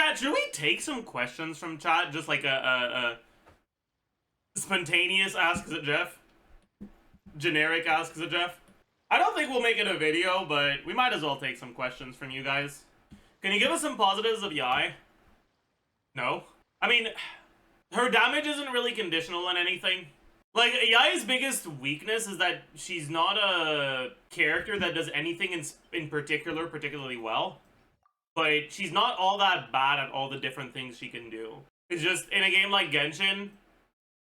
Chat, should we take some questions from chat? Just like a spontaneous Ask Zajef? Generic Ask Zajef? I don't think we'll make it a video, but we might as well take some questions from you guys. Can you give us some positives of Yai? No? I mean, her damage isn't really conditional on anything. Like, Yai's biggest weakness is that she's not a character that does anything in particular particularly well. But she's not all that bad at all the different things she can do. It's just, in a game like Genshin,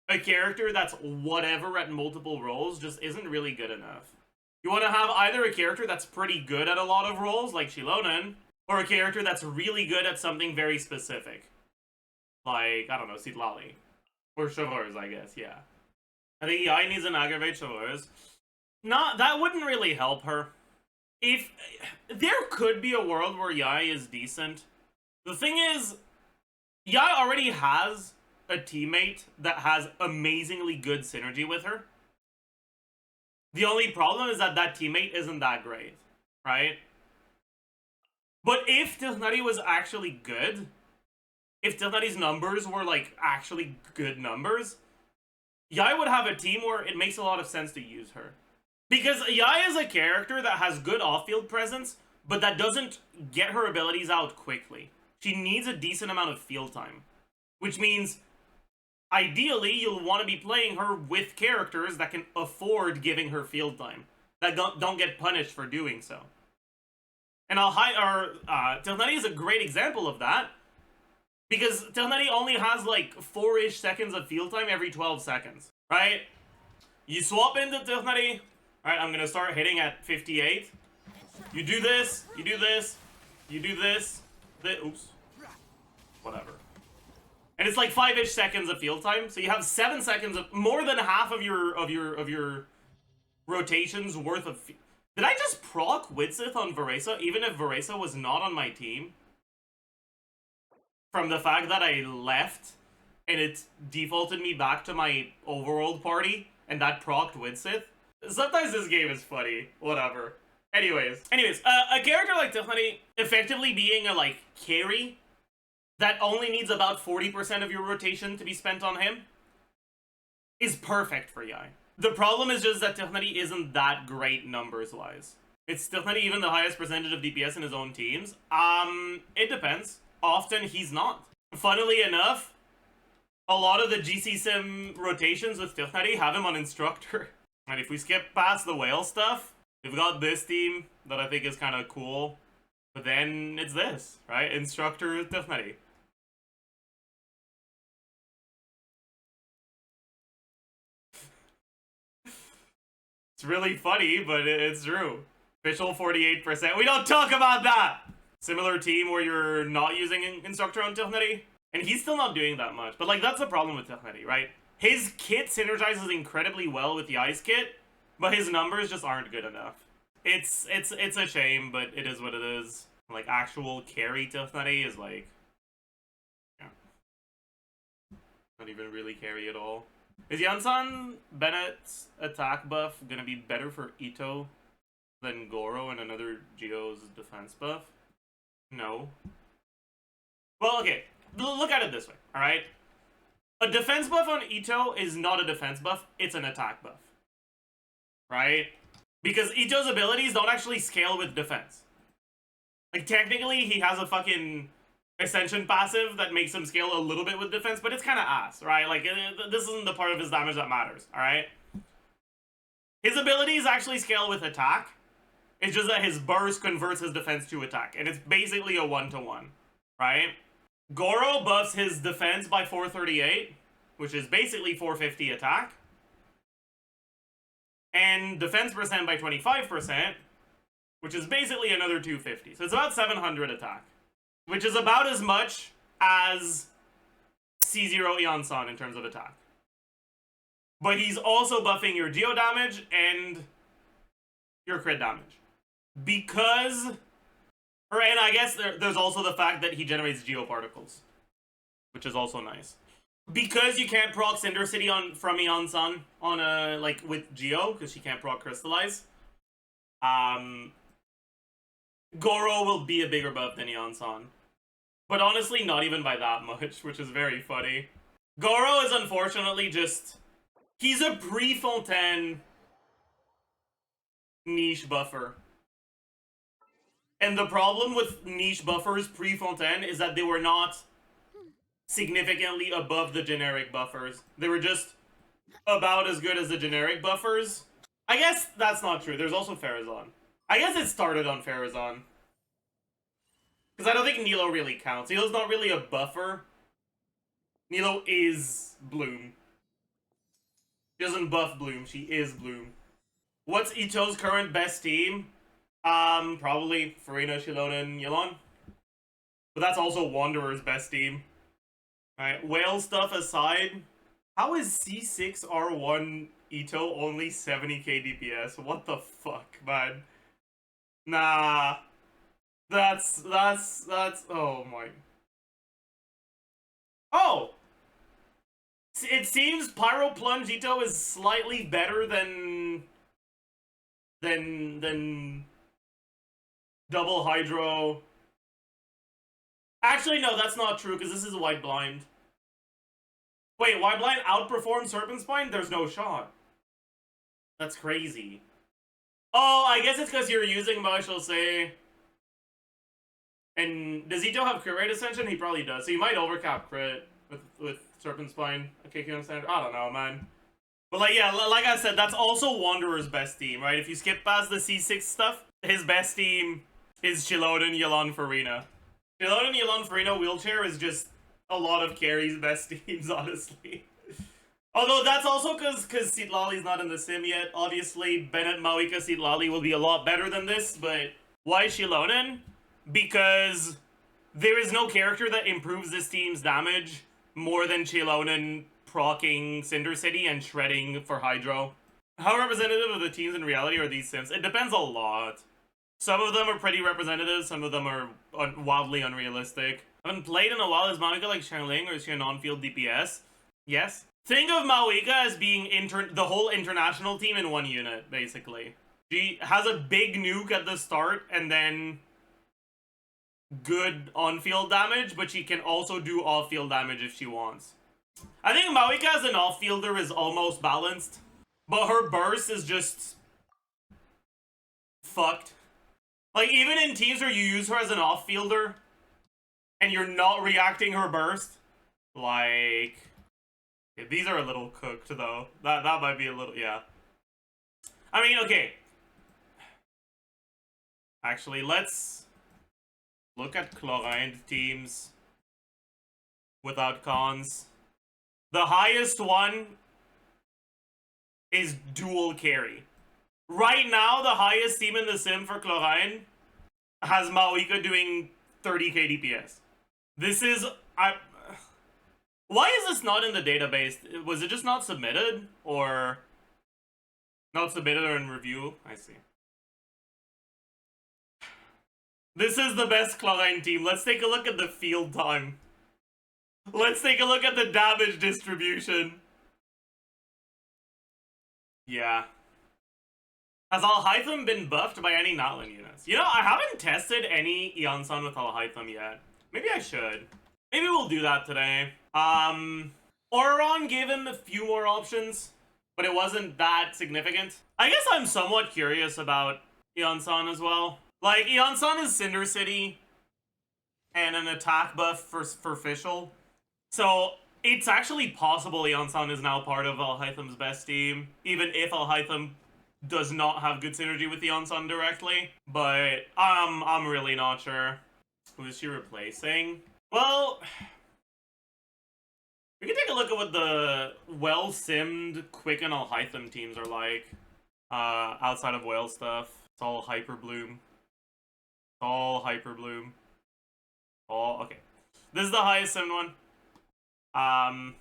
a character that's whatever at multiple roles just isn't really good enough. You want to have either a character that's pretty good at a lot of roles, like Xilonen, or a character that's really good at something very specific. Like, I don't know, Citlali. Or Cheveurs, I guess, yeah. I think Yai needs an aggravate Cheveurs. That wouldn't really help her. If there could be a world where Yai is decent. The thing is, Yai already has a teammate that has amazingly good synergy with her. The only problem is that that teammate isn't that great, right? But if Xiangling was actually good, if Xiangling's numbers were like actually good numbers, Yai would have a team where it makes a lot of sense to use her. Because Yai is a character that has good off-field presence, but that doesn't get her abilities out quickly. She needs a decent amount of field time. Which means, ideally, you'll want to be playing her with characters that can afford giving her field time. That don't get punished for doing so. And Xiangling is a great example of that. Because Xiangling only has like 4-ish seconds of field time every 12 seconds. Right? You swap into Xiangling. Alright, I'm gonna start hitting at 58. You do this, you do this, you do this, oops. Whatever. And it's like 5-ish seconds of field time, so you have 7 seconds of more than half of your rotations worth of. Did I just proc Widsith on Veresa, even if Veresa was not on my team? From the fact that I left and it defaulted me back to my overworld party and that procced Widsith? Sometimes this game is funny. Whatever. Anyways, a character like Xiangling effectively being a, like, carry that only needs about 40% of your rotation to be spent on him is perfect for Yai. The problem is just that Xiangling isn't that great numbers-wise. Is Xiangling even the highest percentage of DPS in his own teams? It depends. Often he's not. Funnily enough, a lot of the GC Sim rotations with Xiangling have him on Instructor. And if we skip past the whale stuff, we've got this team that I think is kind of cool. But then it's this, right? Instructor Xiangling. It's really funny, but it's true. Official 48%. We don't talk about that! Similar team where you're not using Instructor on Xiangling. And he's still not doing that much. But like, that's the problem with Xiangling, right? His kit synergizes incredibly well with Yai's kit, but his numbers just aren't good enough. It's a shame, but it is what it is. Like, actual carry Xiangling is like, yeah, not even really carry at all. Is Iansan Bennett's attack buff gonna be better for Itto than Gorou and another Geo's defense buff? No. Well, okay, look at it this way, alright? A defense buff on Itto is not a defense buff, it's an attack buff. Right? Because Itto's abilities don't actually scale with defense. Like, technically, he has a fucking Ascension passive that makes him scale a little bit with defense, but it's kind of ass, right? Like, this isn't the part of his damage that matters, alright? His abilities actually scale with attack. It's just that his burst converts his defense to attack, and it's basically a 1-to-1, right? Gorou buffs his defense by 438, which is basically 450 attack. And defense percent by 25%, which is basically another 250. So it's about 700 attack, which is about as much as C0 Iansan in terms of attack. But he's also buffing your geo damage and your crit damage. Because, and I guess there's also the fact that he generates geoparticles, which is also nice. Because you can't proc Cinder City from Iansan on a, like, with Geo, because she can't proc Crystallize, Gorou will be a bigger buff than Iansan. But honestly, not even by that much, which is very funny. Gorou is unfortunately just... He's a pre-Fontaine niche buffer. And the problem with niche buffers pre-Fontaine is that they were not significantly above the generic buffers. They were just about as good as the generic buffers. I guess that's not true. There's also Farazan. I guess it started on Farazan. Because I don't think Nilo really counts. Nilo's not really a buffer. Nilo is Bloom. She doesn't buff Bloom, she is Bloom. What's Itto's current best team? Probably Furina, Xilonen, Yelan. But that's also Wanderer's best team. Alright, whale stuff aside, how is C6R1 Itto only 70k DPS? What the fuck, man? Nah. That's, oh my. Oh! It seems Pyro Plunge Itto is slightly better than Double Hydro. Actually, no, that's not true, because this is White Blind. Wait, White Blind outperformed Serpent Spine? There's no shot. That's crazy. Oh, I guess it's because you're using Marshall Say. And does Itto have crit rate ascension? He probably does. So you might overcap crit with Serpent Spine. Okay, can you understand? I don't know, man. But like, yeah, like I said, that's also Wanderer's best team, right? If you skip past the C6 stuff, his best team is Xilonen, Yelan, Furina. Xilonen, Yelan, Furina wheelchair is just a lot of carries best teams, honestly. Although that's also because Citlali's not in the sim yet. Obviously, Bennett Mavuika Citlali will be a lot better than this, but why Xilonen? Because there is no character that improves this team's damage more than Xilonen proccing Cinder City and shredding for Hydro. How representative of the teams in reality are these sims? It depends a lot. Some of them are pretty representative, some of them are wildly unrealistic. I haven't played in a while. Is Mavuika like Xiangling, or is she an on-field DPS? Yes. Think of Mavuika as being the whole international team in one unit, basically. She has a big nuke at the start, and then good on-field damage, but she can also do off-field damage if she wants. I think Mavuika as an off-fielder is almost balanced, but her burst is just fucked. Like, even in teams where you use her as an off-fielder, and you're not reacting her burst, like... Yeah, these are a little cooked, though. That might be a little... yeah. I mean, okay. Actually, let's look at Chlorine teams without cons. The highest one is dual carry. Right now, the highest team in the sim for Chlorine has Mavuika doing 30k DPS. This is... why is this not in the database? Was it just not submitted? Or... not submitted or in review? I see. This is the best Chlorine team. Let's take a look at the field time. Let's take a look at the damage distribution. Yeah. Has Alhaitham been buffed by any Natlan units? You know, I haven't tested any Iansan with Alhaitham yet. Maybe I should. Maybe we'll do that today. Auron gave him a few more options, but it wasn't that significant. I guess I'm somewhat curious about Iansan as well. Like, Iansan is Cinder City and an attack buff for Fischl. So, it's actually possible Iansan is now part of Alhaitham's best team, even if Alhaitham does not have good synergy with Iansan directly. But, I'm really not sure. Who is she replacing? Well, we can take a look at what the well-simmed Quicken Alhaitham teams are like. Outside of whale stuff. It's all Hyper Bloom. All Hyper Bloom. All, okay. This is the highest simmed one. I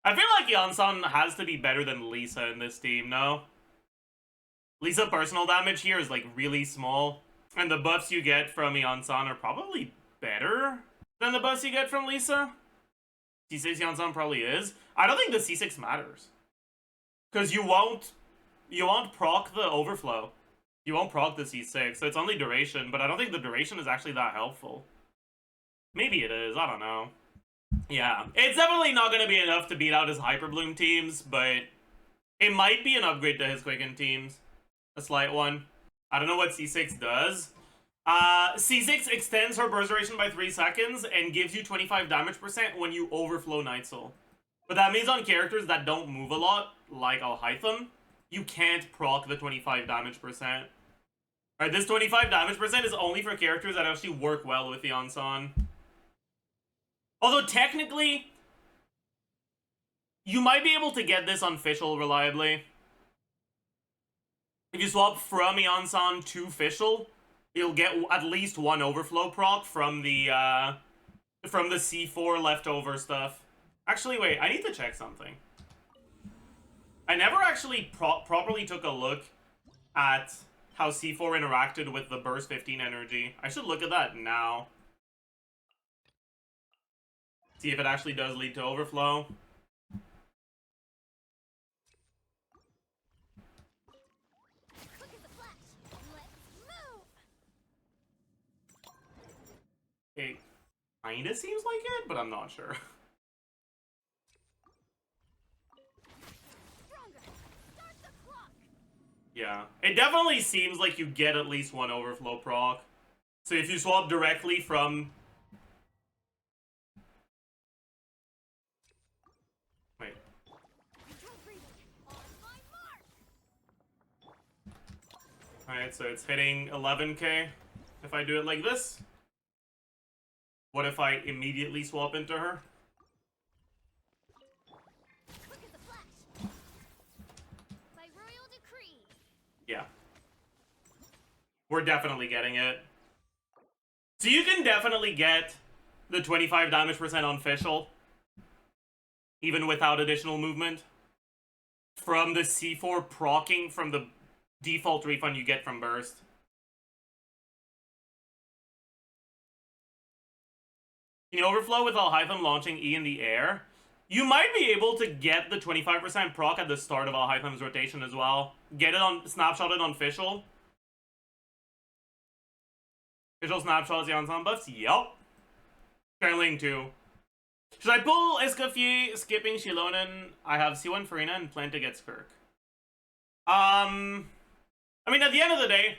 feel like Iansan has to be better than Lisa in this team, no? Lisa personal damage here is like really small. And the buffs you get from Iansan are probably better than the buffs you get from Lisa. C6 Iansan probably is. I don't think the C6 matters. Because you won't proc the overflow. You won't proc the C6, so it's only duration, but I don't think the duration is actually that helpful. Maybe it is, I don't know. Yeah, it's definitely not going to be enough to beat out his Hyperbloom teams, but it might be an upgrade to his Quicken teams. A slight one. I don't know what C6 does. C6 extends her burst duration by 3 seconds and gives you 25 damage percent when you overflow Night Soul. But that means on characters that don't move a lot, like Alhaitham, you can't proc the 25 damage percent. Alright, this 25 damage percent is only for characters that actually work well with the Iansan. Although technically, you might be able to get this on Fischl reliably. If you swap from Iansan to Fischl, you'll get at least one overflow proc from the C4 leftover stuff. Actually, wait, I need to check something. I never actually properly took a look at how C4 interacted with the burst 15 energy. I should look at that now. See if it actually does lead to overflow. It kinda seems like it, but I'm not sure. Yeah, it definitely seems like you get at least one overflow proc. So if you swap directly from... Wait. Alright, so it's hitting 11k if I do it like this. What if I immediately swap into her? Yeah. We're definitely getting it. So you can definitely get the 25 damage percent on Fischl, even without additional movement, from the C4 proccing from the default refund you get from Burst. Can you overflow with Alhaitham launching E in the air? You might be able to get the 25% proc at the start of Alhaitham's rotation as well. Get it on, snapshot it on Fischl. Fischl snapshots Iansan buffs? Yup. Xiangling too. Should I pull Escoffier, skipping Xilonen? I have C1 Furina and plan to get Skirk. I mean, at the end of the day,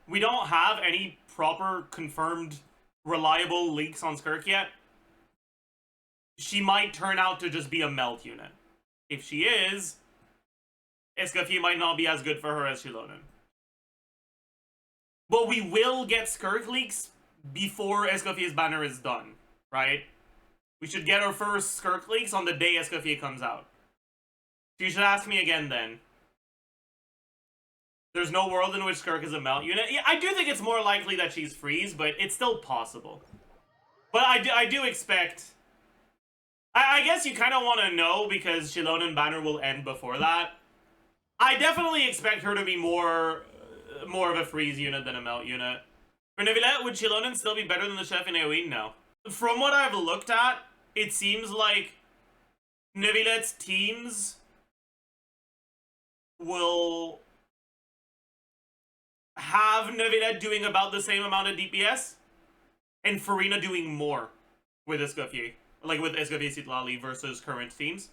we don't have any proper, confirmed, reliable leaks on Skirk yet. She might turn out to just be a melt unit. If she is, Escoffier might not be as good for her as Xilonen. But we will get Skirk leaks before Escoffier's banner is done, right? We should get our first Skirk leaks on the day Escoffier comes out. So you should ask me again then. There's no world in which Skirk is a melt unit. Yeah, I do think it's more likely that she's freeze, but it's still possible. But I do expect... I guess you kind of want to know because Xilonen banner will end before that. I definitely expect her to be more of a freeze unit than a melt unit. For neuvillette, would Xilonen still be better than the chef in AoE? No. From what I've looked at, it seems like neuvillette's teams will have neuvillette doing about the same amount of DPS and Furina doing more with Escoffier. Like with Escoffier Citlali versus current teams.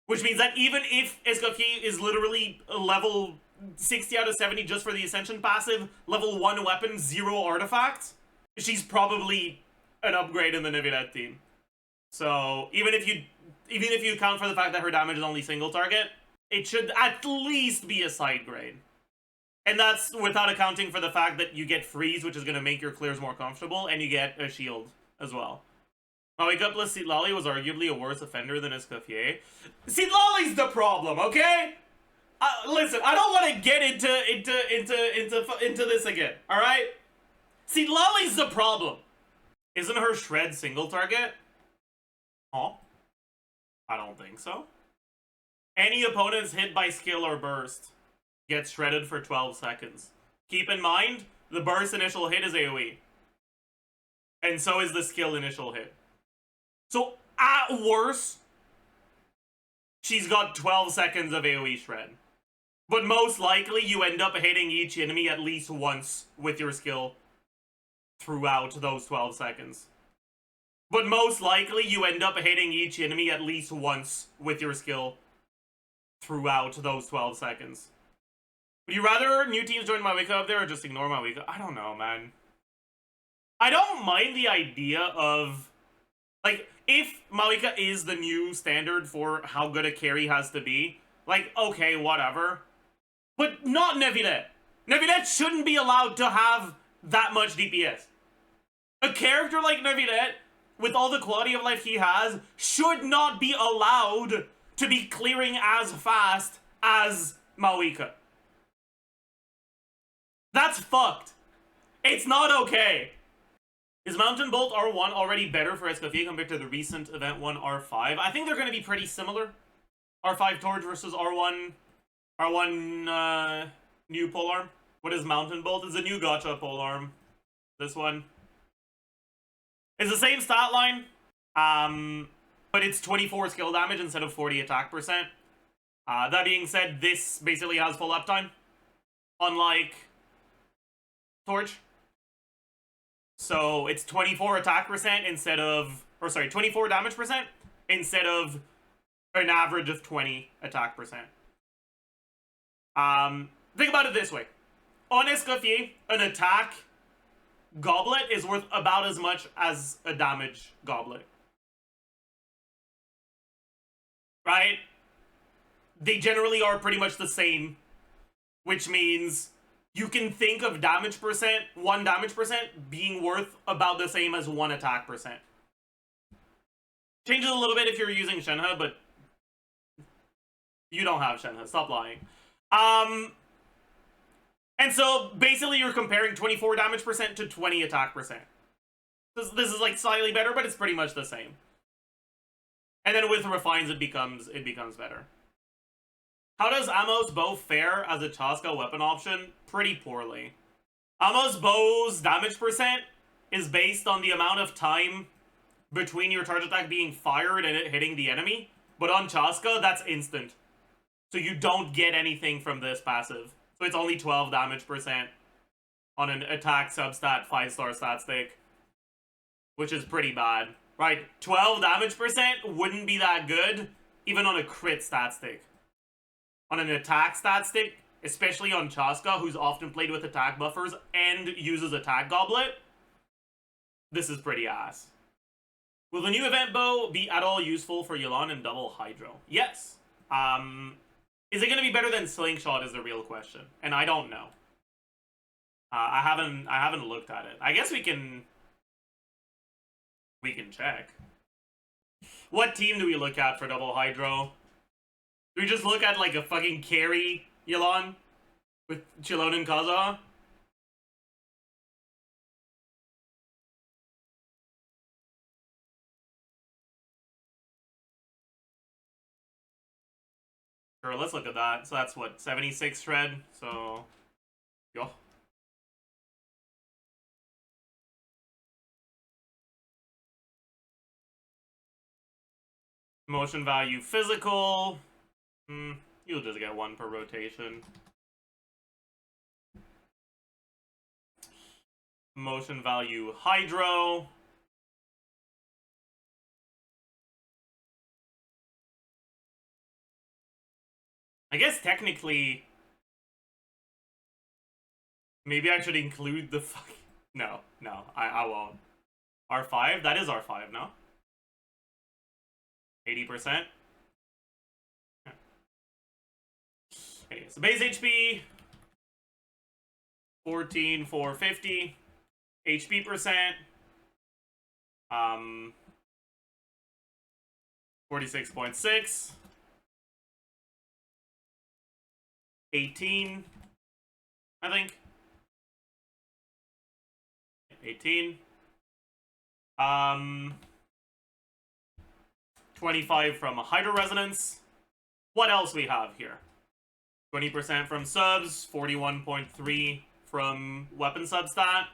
Which means that even if Escoffier is literally a level 60 out of 70 just for the Ascension passive, level 1 weapon, 0 artifacts, she's probably an upgrade in the neuvillette team. So even if you account for the fact that her damage is only single target, it should at least be a side grade. And that's without accounting for the fact that you get freeze, which is going to make your clears more comfortable, and you get a shield as well. Mavuika Citlali was arguably a worse offender than Escoffier. Citlali's the problem, okay? Listen, I don't want to get into this again, alright? Citlali's the problem. Isn't her shred single target? Huh? I don't think so. Any opponents hit by skill or burst gets shredded for 12 seconds. Keep in mind, the burst initial hit is AoE. And so is the skill initial hit. So, at worst, she's got 12 seconds of AoE shred. But most likely, you end up hitting each enemy at least once with your skill throughout those 12 seconds. But most likely, you end up hitting each enemy at least once with your skill throughout those 12 seconds. Would you rather new teams join Mavuika up there or just ignore Mavuika? I don't know, man. I don't mind the idea of, like, if Mavuika is the new standard for how good a carry has to be, like, okay, whatever. But not neuvillette. Neuvillette shouldn't be allowed to have that much DPS. A character like neuvillette, with all the quality of life he has, should not be allowed to be clearing as fast as Mavuika. That's fucked. It's not okay. Is Mountain Bolt R1 already better for Escoffier compared to the recent Event 1 R5? I think they're going to be pretty similar. R5 Torch versus R1 new polearm. What is Mountain Bolt? It's a new gacha polearm. This one. It's the same stat line, but it's 24 skill damage instead of 40 attack percent. That being said, this basically has full uptime, unlike Torch. So it's 24 attack percent instead of, 24 damage percent instead of an average of 20 attack percent. Think about it this way. On Escoffier, an attack goblet is worth about as much as a damage goblet. Right? They generally are pretty much the same, which means you can think of damage percent, 1 damage percent, being worth about the same as 1 attack percent. Changes a little bit if you're using Shenhe, but you don't have Shenhe. Stop lying. And so, basically, you're comparing 24 damage percent to 20 attack percent. This is, like, slightly better, but it's pretty much the same. And then with Refines, it becomes better. How does Amos Bow fare as a Chasca weapon option? Pretty poorly. Amos Bow's damage percent is based on the amount of time between your charge attack being fired and it hitting the enemy. But on Chasca, that's instant. So you don't get anything from this passive. So it's only 12 damage percent on an attack substat 5-star stat stick, which is pretty bad. Right, 12 damage percent wouldn't be that good, even on a crit stat stick. On an attack stat stick, especially on Chasca, who's often played with attack buffers and uses attack goblet, this is pretty ass. Will the new event bow be at all useful for Yelan and double Hydro? Yes. Is it going to be better than Slingshot is the real question, and I don't know. I haven't looked at it. I guess we can check. What team do we look at for double Hydro? Do we just look at like a fucking carry Yelan with Xilonen I? Sure, let's look at that. So that's what, 76 shred, so yo. Motion value physical. You'll just get 1 per rotation. Motion value Hydro. I guess technically, maybe I should include the No, I won't. R5? That is R5, no? 80%? Yeah. Okay, so base HP, 14,450. HP percent, 46.6. 18, I think. 18. 25 from Hydro Resonance. What else we have here? 20% from subs, 41.3 from weapon substat.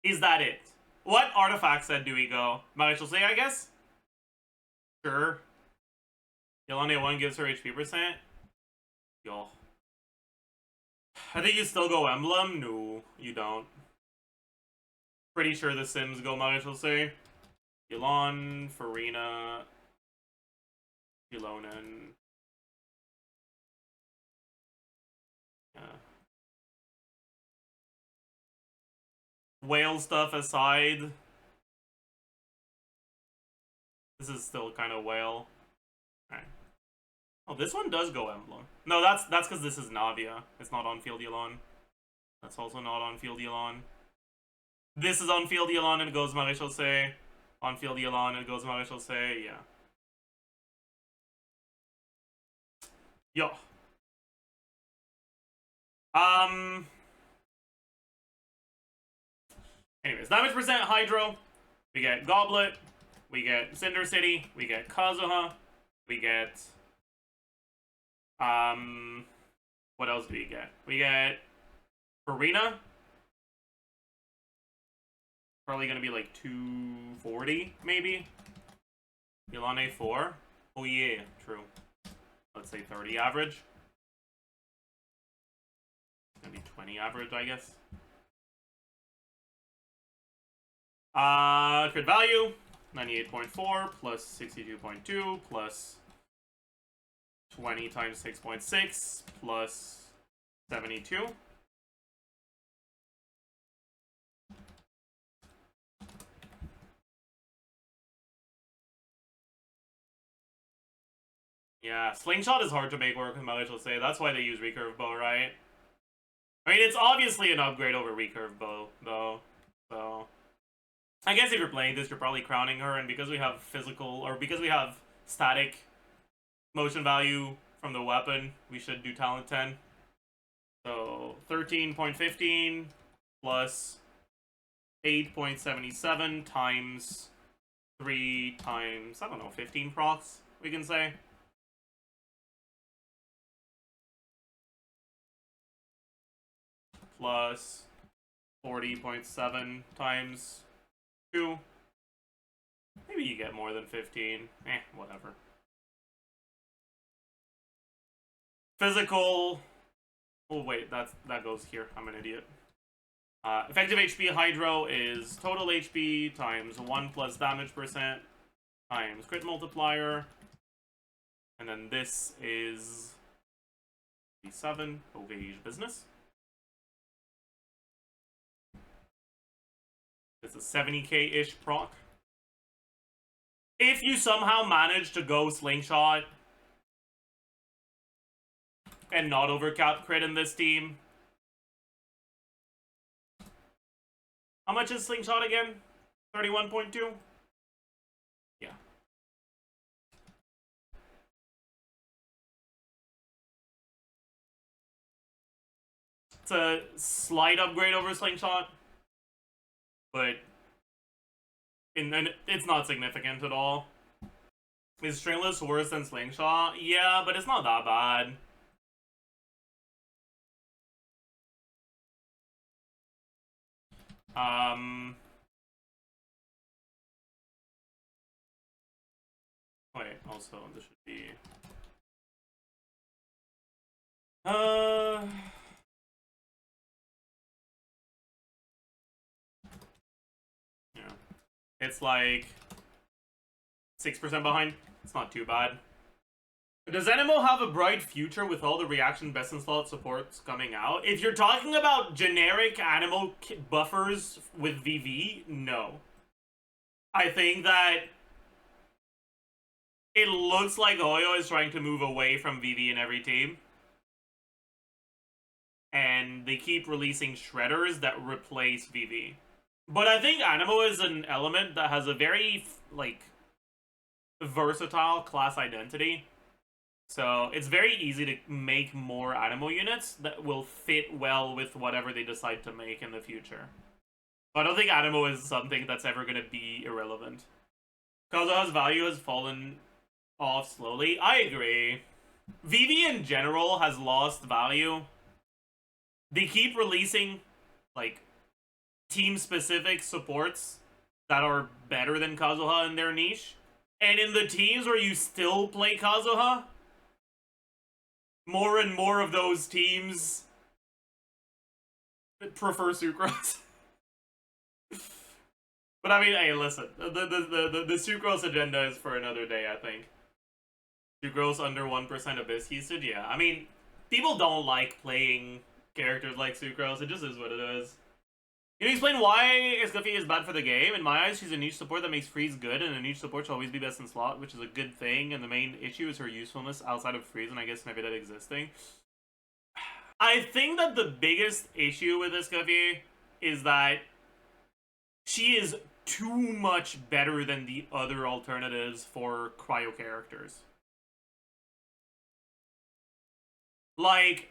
Is that it? What artifact set do we go? Marital say, I guess? Sure. Yelan A1 gives her HP percent. Yo. I think you still go Emblem? No, you don't. Pretty sure the Sims go Maréchal. Yelan, Furina, Xilonen. Yeah. Whale stuff aside, this is still kind of whale. Alright. Oh, this one does go emblem. No, that's because this is Navia. It's not on field Yelan. That's also not on field Yelan. This is on field Yelan and it goes Maréchal. On field Yelan and it goes Maréchal. Yeah. Yo. Anyways, damage percent Hydro. We get Goblet. We get Cinder City. We get Kazuha. We get what else do we get? We get Furina. Probably gonna be like 240, maybe. Yelan A4. Oh yeah, true. Let's say 30 average. It's gonna be 20 average, I guess. Crit value 98.4 plus 62.2 plus 20 times 6.6 plus 72. Yeah, Slingshot is hard to make work with Maréchal. That's why they use Recurve Bow, right? I mean, it's obviously an upgrade over Recurve Bow, though. So I guess if you're playing this, you're probably crowning her, and because we have physical, or because we have static motion value from the weapon, we should do Talent 10. So 13.15 plus 8.77 times 3 times, I don't know, 15 procs, we can say. Plus 40.7 times 2. Maybe you get more than 15. Whatever. Physical. Oh wait, that goes here. I'm an idiot. Effective HP Hydro is total HP times 1 plus damage percent times crit multiplier. And then this is 7. Ovage business. It's a 70k-ish proc. If you somehow manage to go Slingshot and not overcap crit in this team. How much is Slingshot again? 31.2? Yeah. It's a slight upgrade over Slingshot. But it's not significant at all. Is Stringless worse than Slingshot? Yeah, but it's not that bad. Wait, also, this should be... Yeah. It's like 6% behind. It's not too bad. Does Anemo have a bright future with all the reaction best in slot supports coming out? If you're talking about generic Anemo buffers with VV, no. I think that it looks like Oyo is trying to move away from VV in every team. And they keep releasing shredders that replace VV. But I think Anemo is an element that has a very, like, versatile class identity. So it's very easy to make more Anemo units that will fit well with whatever they decide to make in the future. But I don't think Anemo is something that's ever going to be irrelevant. Kazuha's value has fallen off slowly. I agree. VV in general has lost value. They keep releasing, like, team-specific supports that are better than Kazuha in their niche. And in the teams where you still play Kazuha, more and more of those teams prefer Sucrose. But I mean, hey, listen, the sucrose agenda is for another day, I think. Sucrose under 1% abyss usage, yeah. I mean, people don't like playing characters like sucrose, it just is what it is. Can you explain why Escoffier is bad for the game? In my eyes, she's a niche support that makes freeze good, and a niche support should always be best in slot, which is a good thing, and the main issue is her usefulness outside of freeze, and I guess neuvillette existing. I think that the biggest issue with Escoffier is that she is too much better than the other alternatives for cryo characters. Like,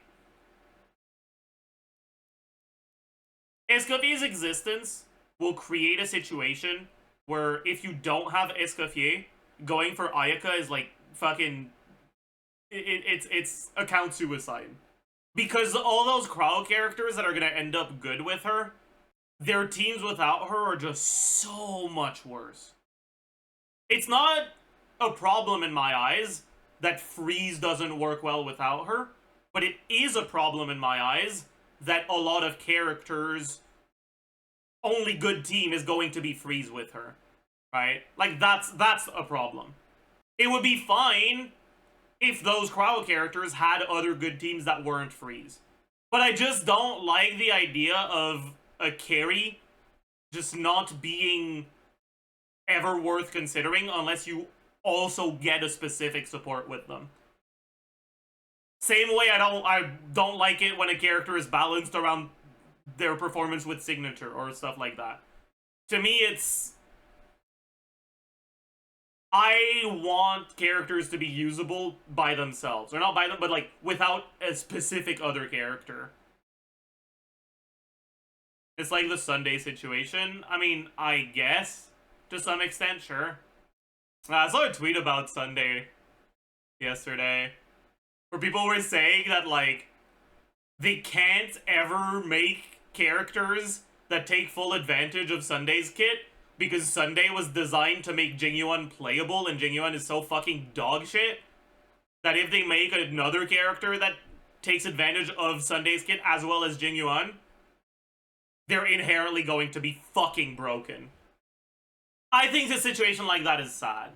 Escoffier's existence will create a situation where if you don't have Escoffier, going for Ayaka is like fucking... It's account suicide. Because all those cryo characters that are gonna end up good with her, their teams without her are just so much worse. It's not a problem in my eyes that freeze doesn't work well without her, but it is a problem in my eyes that a lot of characters, only good team is going to be freeze with her, right? Like, that's a problem. It would be fine if those cryo characters had other good teams that weren't freeze. But I just don't like the idea of a carry just not being ever worth considering unless you also get a specific support with them. Same way I don't like it when a character is balanced around their performance with signature or stuff like that. To me, it's... I want characters to be usable by themselves. Or not by them, but like without a specific other character. It's like the Sunday situation. I mean, I guess, to some extent, sure. I saw a tweet about Sunday yesterday, where people were saying that, like, they can't ever make characters that take full advantage of Sunday's kit, because Sunday was designed to make Jingyuan playable, and Jingyuan is so fucking dog shit, that if they make another character that takes advantage of Sunday's kit as well as Jingyuan, they're inherently going to be fucking broken. I think a situation like that is sad.